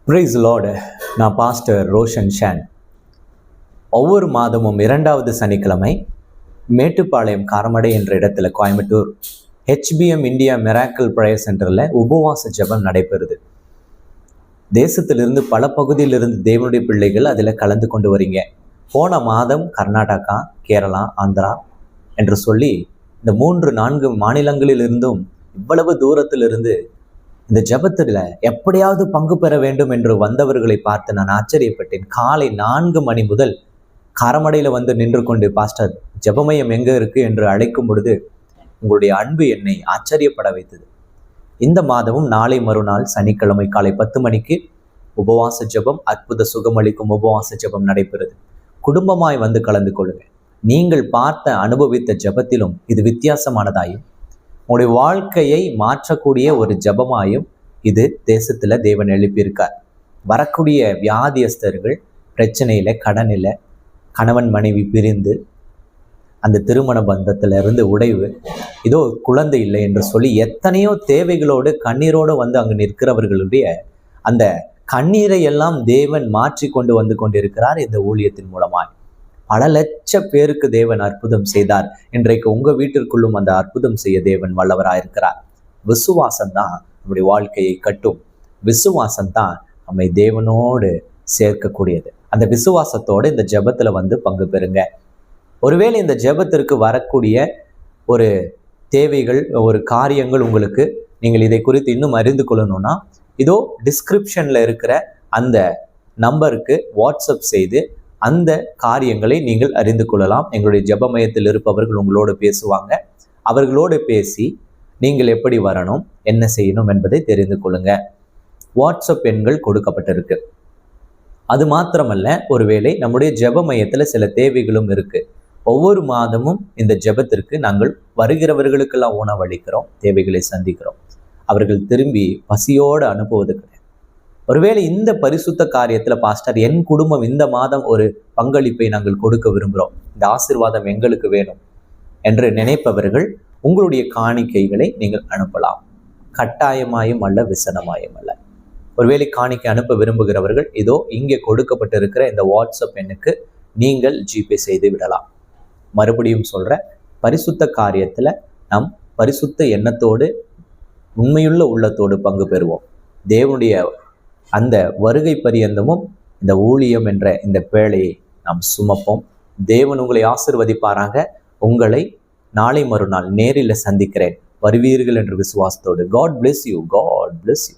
Price Lord. நான் pastor Roshan Shan. ஒவ்வொரு மாதமும் 2வது சனிக்கிழமை மேட்டுப்பாளையம் காரமடை என்ற இடத்துல Coimbatore HBM India miracle prayer சென்டரில் உபவாச ஜெபம் நடைபெறுது. தேசத்திலிருந்து பல பகுதியிலிருந்து தேவனுடைய பிள்ளைகள் அதில் கலந்து கொண்டு வரீங்க. போன மாதம் கர்நாடகா, கேரளா, ஆந்திரா என்று சொல்லி இந்த 3-4 மாநிலங்களிலிருந்தும் இவ்வளவு தூரத்திலிருந்து இந்த ஜெபத்தில் எப்படியாவது பங்கு பெற வேண்டும் என்று வந்தவர்களை பார்த்து நான் ஆச்சரியப்பட்டேன். காலை 4 மணி முதல் காரமடையில் வந்து நின்று கொண்டு, பாஸ்டர் ஜெபமயம் எங்கே இருக்கு என்று அழைக்கும் பொழுது உங்களுடைய அன்பு என்னை ஆச்சரியப்பட வைத்தது. இந்த மாதமும் நாளை மறுநாள் சனிக்கிழமை காலை 10 மணிக்கு உபவாச ஜெபம், அற்புத சுகமளிக்கும் உபவாச ஜெபம் நடைபெறுது. குடும்பமாய் வந்து கலந்து கொள்ளுங்க. நீங்கள் பார்த்த அனுபவித்த ஜெபத்திலும் இது வித்தியாசமானதாயும் உங்களுடைய வாழ்க்கையை மாற்றக்கூடிய ஒரு ஜெபமாயும் இது தேசத்துல தேவன் எழுப்பியிருக்கார். வரக்கூடிய வியாதியஸ்தர்கள், பிரச்சனையில, கடனில், கணவன் மனைவி பிரிந்து அந்த திருமண பந்தத்துல இருந்து உடைவு, இதோ குழந்தை இல்லை என்று சொல்லி எத்தனையோ தேவைகளோடு கண்ணீரோடு வந்து அங்கு நிற்கிறவர்களுடைய அந்த கண்ணீரை எல்லாம் தேவன் மாற்றி கொண்டு வந்து கொண்டிருக்கிறார் இந்த ஊழியத்தின் மூலமாய். பல லட்ச பேருக்கு தேவன் அற்புதம் செய்தார். இன்றைக்கு உங்க வீட்டிற்குள்ளும் அந்த அற்புதம் செய்ய தேவன் வல்லவராயிருக்கிறார். விசுவாசம்தான் நம்முடைய வாழ்க்கையை கட்டும். விசுவாசம்தான் நம்மை தேவனோடு சேர்க்கக்கூடியது. அந்த விசுவாசத்தோடு இந்த ஜெபத்துல வந்து பங்கு பெறுங்க. ஒருவேளை இந்த ஜெபத்திற்கு வரக்கூடிய ஒரு தேவைகள், ஒரு காரியங்கள் உங்களுக்கு, நீங்கள் இதை குறித்து இன்னும் அறிந்து கொள்ளணும்னா இதோ டிஸ்கிரிப்ஷன்ல இருக்கிற அந்த நம்பருக்கு வாட்ஸ்அப் செய்து அந்த காரியங்களை நீங்கள் அறிந்து கொள்ளலாம். எங்களுடைய ஜெப மையத்தில் இருப்பவர்கள் உங்களோடு பேசுவாங்க. அவர்களோடு பேசி நீங்கள் எப்படி வரணும், என்ன செய்யணும் என்பதை தெரிந்து கொள்ளுங்க. வாட்ஸ்அப் எண்கள் கொடுக்கப்பட்டிருக்கு. அது மாத்திரமல்ல, ஒருவேளை நம்முடைய ஜெப மையத்தில் சில தேவைகளும் இருக்கு. ஒவ்வொரு மாதமும் இந்த ஜெபத்திற்கு நாங்கள் வருகிறவர்களுக்கெல்லாம் உணவளிக்கிறோம், தேவைகளை சந்திக்கிறோம். அவர்கள் திரும்பி பசியோடு அனுப்புவது கிடையாது. ஒருவேளை இந்த பரிசுத்த காரியத்துல, பாஸ்டர் என் குடும்பம் இந்த மாதம் ஒரு பங்களிப்பை நாங்கள் கொடுக்க விரும்புகிறோம், இந்த ஆசீர்வாதம் எங்களுக்கு வேணும் என்று நினைப்பவர்கள் உங்களுடைய காணிக்கைகளை நீங்கள் அனுப்பலாம். கட்டாயமாயும் அல்ல, விசனமாயும் அல்ல. ஒருவேளை காணிக்கை அனுப்ப விரும்புகிறவர்கள் இதோ இங்கே கொடுக்கப்பட்டிருக்கிற இந்த வாட்ஸ்அப் எண்ணுக்கு நீங்கள் ஜிபே செய்து விடலாம். மறுபடியும் சொல்ற, பரிசுத்த காரியத்துல நாம் பரிசுத்த எண்ணத்தோடு, உண்மையுள்ள உள்ளத்தோடு பங்கு பெறுவோம். தேவனுடைய அந்த வருகை பரியந்தமும் இந்த ஊழியம் என்ற இந்த பேழையை நாம் சுமப்போம். தேவன் உங்களை ஆசீர்வதிப்பாராக. உங்களை நாளை மறுநாள் நேரில் சந்திக்கிறேன். வருவீர்கள் என்ற விசுவாசத்தோடு. God bless you. God bless you.